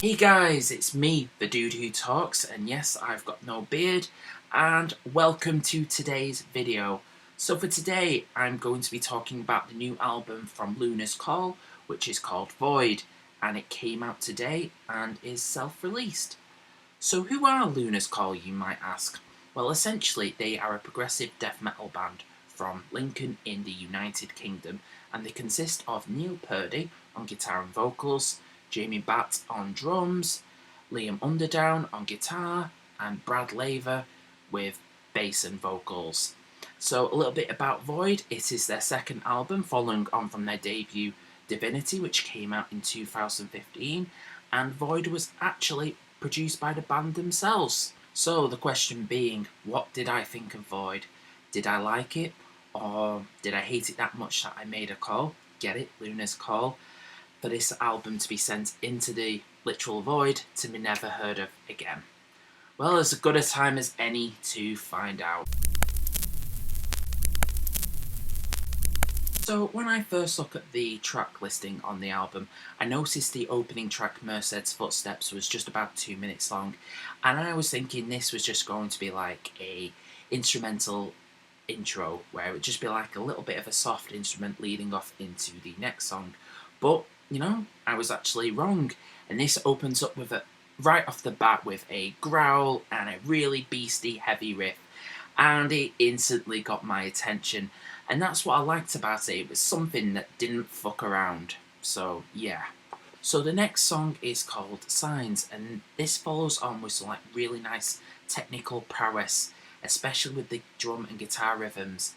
Hey guys, it's me, the dude who talks, and yes, I've got no beard, and welcome to today's video. So for today, I'm going to be talking about the new album from Luna's Call, which is called Void, and it came out today and is self-released. So who are Luna's Call, you might ask? Well, essentially, they are a progressive death metal band from Lincoln in the United Kingdom, and they consist of Neil Purdy on guitar and vocals, Jamie Batt on drums, Liam Underdown on guitar, and Brad Laver with bass and vocals. So a little bit about Void. It is their second album following on from their debut Divinity, which came out in 2015, and Void was actually produced by the band themselves. So the question being, what did I think of Void? Did I like it? Or did I hate it that much that I made a call? Get it? Luna's Call. For this album to be sent into the literal void to be never heard of again. Well, as good a time as any to find out. So when I first look at the track listing on the album, I noticed the opening track Merced's Footsteps was just about 2 minutes long, and I was thinking this was just going to be like a instrumental intro where it would just be like a little bit of a soft instrument leading off into the next song. But you know, I was actually wrong, and this opens up with right off the bat with a growl and a really beasty heavy riff, and it instantly got my attention, and that's what I liked about it. It was something that didn't fuck around. So yeah. So the next song is called Signs, and this follows on with some like really nice technical prowess, especially with the drum and guitar rhythms.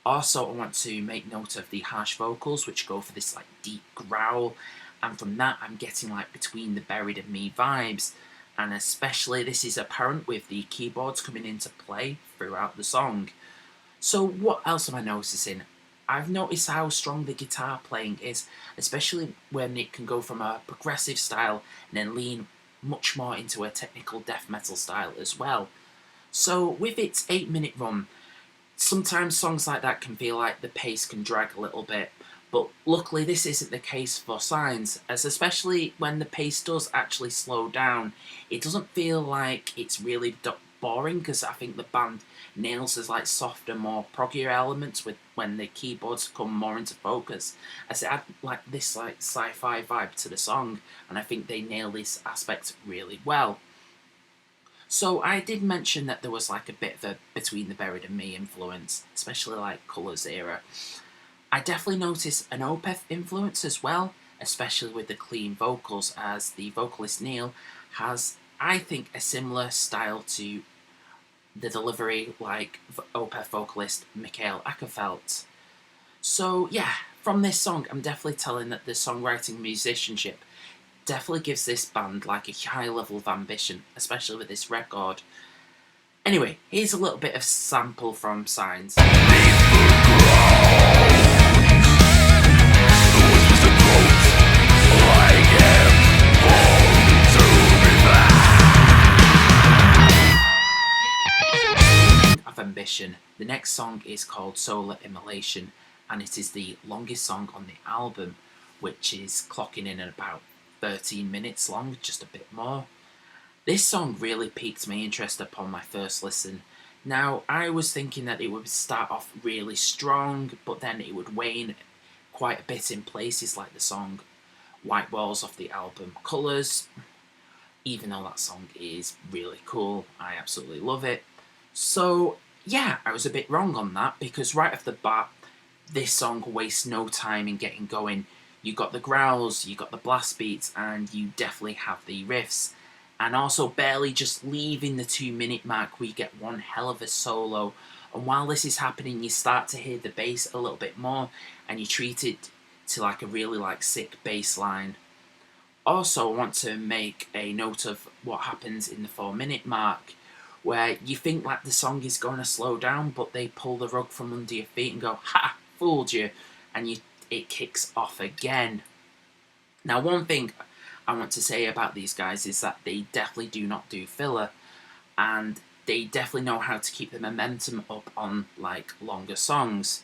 Also, I want to make note of the harsh vocals, which go for this like deep growl, and from that I'm getting like Between the Buried and Me vibes, and especially this is apparent with the keyboards coming into play throughout the song. So what else am I noticing? I've noticed how strong the guitar playing is, especially when it can go from a progressive style and then lean much more into a technical death metal style as well. So with its 8-minute run, sometimes songs like that can feel like the pace can drag a little bit, but luckily this isn't the case for Signs, as especially when the pace does actually slow down, it doesn't feel like it's really boring, because I think the band nails as like softer, more proggier elements with when the keyboards come more into focus, as it add like this like sci-fi vibe to the song, and I think they nail this aspect really well. So I did mention that there was like a bit of a Between the Buried and Me influence, especially like Colours era. I definitely noticed an Opeth influence as well, especially with the clean vocals, as the vocalist Neil has, I think, a similar style to the delivery like Opeth vocalist Mikael Ackerfeldt. So yeah, from this song I'm definitely telling that the songwriting musicianship definitely gives this band like a high level of ambition, especially with this record. Anyway, here's a little bit of sample from Signs. Of ambition. The next song is called Solar Immolation, and it is the longest song on the album, which is clocking in at about 13 minutes long, just a bit more. This song really piqued my interest upon my first listen. Now, I was thinking that it would start off really strong, but then it would wane quite a bit in places, like the song White Walls off the album Colours. Even though that song is really cool, I absolutely love it. So, yeah, I was a bit wrong on that, because right off the bat, this song wastes no time in getting going. You got the growls, you got the blast beats, and you definitely have the riffs. And also barely just leaving the 2-minute mark, we get one hell of a solo. And while this is happening, you start to hear the bass a little bit more, and you treat it to like a really like sick bass line. Also, I want to make a note of what happens in the 4-minute mark, where you think like the song is going to slow down, but they pull the rug from under your feet and go, "Ha! Fooled you," and it kicks off again. Now, one thing I want to say about these guys is that they definitely do not do filler, and they definitely know how to keep the momentum up on like longer songs.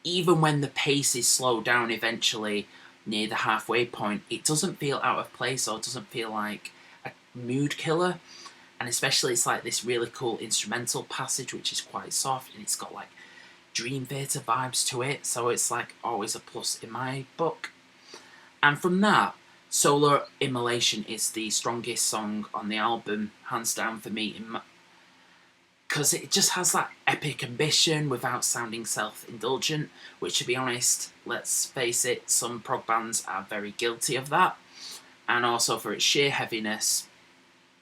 Even when the pace is slowed down eventually, near the halfway point, it doesn't feel out of place or doesn't feel like a mood killer. And especially it's like this really cool instrumental passage which is quite soft, and it's got like Dream Theater vibes to it, so it's like always a plus in my book. And from that, Solar Immolation is the strongest song on the album, hands down for me, because it just has that epic ambition without sounding self-indulgent, which, to be honest, let's face it, some prog bands are very guilty of that, and also for its sheer heaviness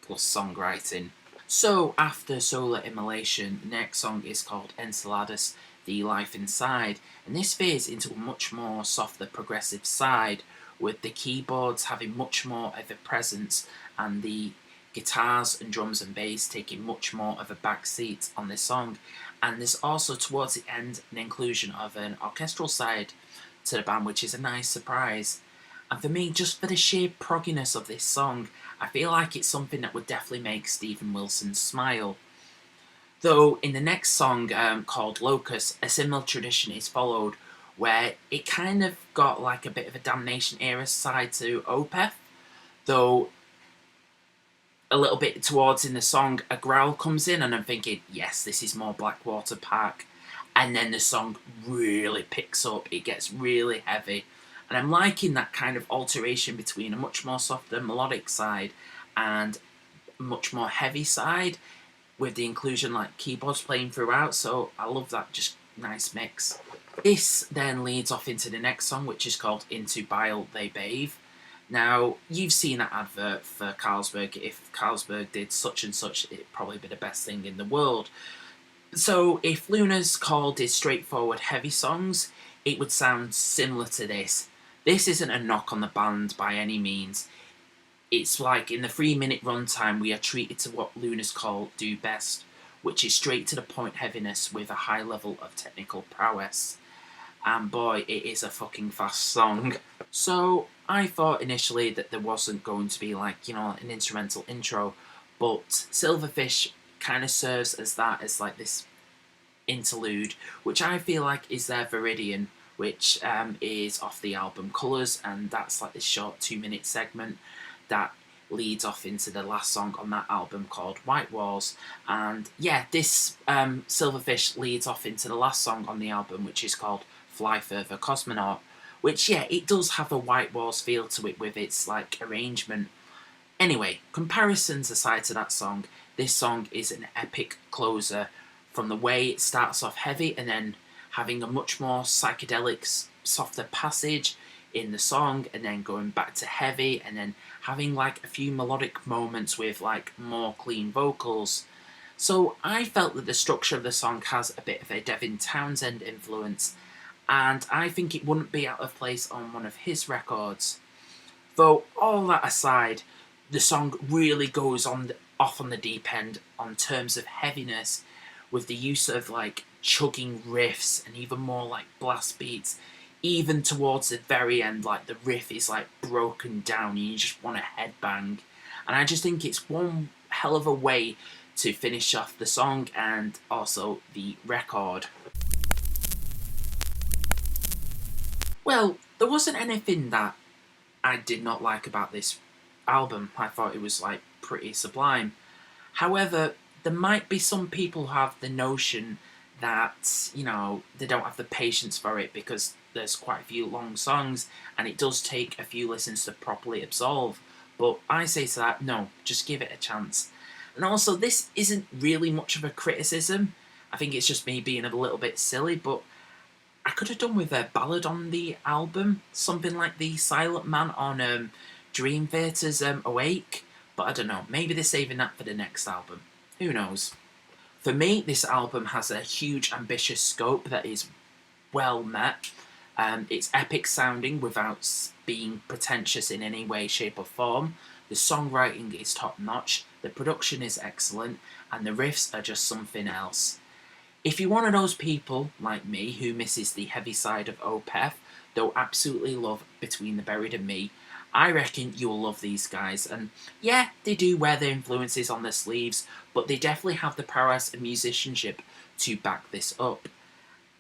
plus songwriting. So after Solar Immolation, the next song is called Enceladus, The Life Inside, and this veers into a much more softer progressive side, with the keyboards having much more of a presence and the guitars and drums and bass taking much more of a back seat on this song. And there's also towards the end an inclusion of an orchestral side to the band, which is a nice surprise. And for me, just for the sheer progginess of this song, I feel like it's something that would definitely make Steven Wilson smile. Though in the next song, called Locus, a similar tradition is followed, where it kind of got like a bit of a Damnation era side to Opeth, though a little bit towards in the song, a growl comes in, and I'm thinking, yes, this is more Blackwater Park. And then the song really picks up, it gets really heavy. And I'm liking that kind of alteration between a much more softer melodic side and a much more heavy side, with the inclusion like keyboards playing throughout, so I love that just nice mix. This then leads off into the next song, which is called Into Bile They Bathe. Now, you've seen that advert for Carlsberg. If Carlsberg did such and such, it'd probably be the best thing in the world. So if Luna's Call did straightforward heavy songs, it would sound similar to this. This isn't a knock on the band by any means. It's like in the 3-minute runtime, we are treated to what Luna's Call do best, which is straight to the point heaviness with a high level of technical prowess. And boy, it is a fucking fast song. So I thought initially that there wasn't going to be like, an instrumental intro, but Silverfish kind of serves as that, as like this interlude, which I feel like is their Viridian, which is off the album Colours, and that's like this short 2-minute segment that leads off into the last song on that album called White Walls. And yeah, this Silverfish leads off into the last song on the album, which is called Fly Further Cosmonaut, which, yeah, it does have a White Walls feel to it with its like arrangement. Anyway, comparisons aside to that song, this song is an epic closer, from the way it starts off heavy and then having a much more psychedelic, softer passage in the song, and then going back to heavy, and then having like a few melodic moments with like more clean vocals. So I felt that the structure of the song has a bit of a Devin Townsend influence, and I think it wouldn't be out of place on one of his records. Though all that aside, the song really goes off on the deep end on terms of heaviness, with the use of like chugging riffs and even more like blast beats. Even towards the very end, like the riff is like broken down and you just want to headbang. And I just think it's one hell of a way to finish off the song and also the record. Well, there wasn't anything that I did not like about this album. I thought it was like pretty sublime. However, there might be some people who have the notion that, they don't have the patience for it because there's quite a few long songs and it does take a few listens to properly absorb. But I say to that, no, just give it a chance. And also, this isn't really much of a criticism. I think it's just me being a little bit silly, but I could have done with a ballad on the album, something like The Silent Man on Dream Theater's Awake, but I don't know, maybe they're saving that for the next album. Who knows? For me, this album has a huge ambitious scope that is well met. It's epic sounding without being pretentious in any way, shape or form. The songwriting is top notch, the production is excellent, and the riffs are just something else. If you're one of those people, like me, who misses the heavy side of Opeth, though absolutely love Between the Buried and Me, I reckon you'll love these guys. And yeah, they do wear their influences on their sleeves, but they definitely have the prowess and musicianship to back this up.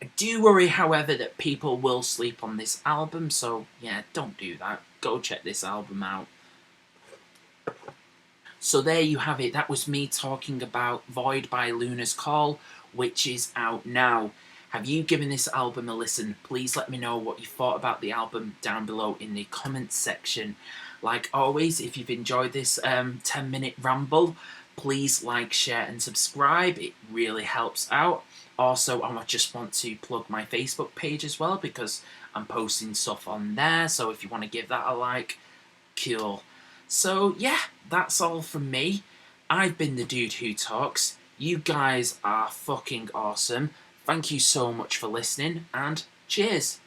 I do worry, however, that people will sleep on this album, so yeah, don't do that. Go check this album out. So there you have it. That was me talking about Void by Luna's Call, which is out now. Have you given this album a listen? Please let me know what you thought about the album down below in the comments section. Like always, if you've enjoyed this 10-minute ramble, please like, share and subscribe. It really helps out. Also, I just want to plug my Facebook page as well, because I'm posting stuff on there. So if you want to give that a like, cool. So yeah, that's all from me. I've been the dude who talks. You guys are fucking awesome. Thank you so much for listening, and cheers.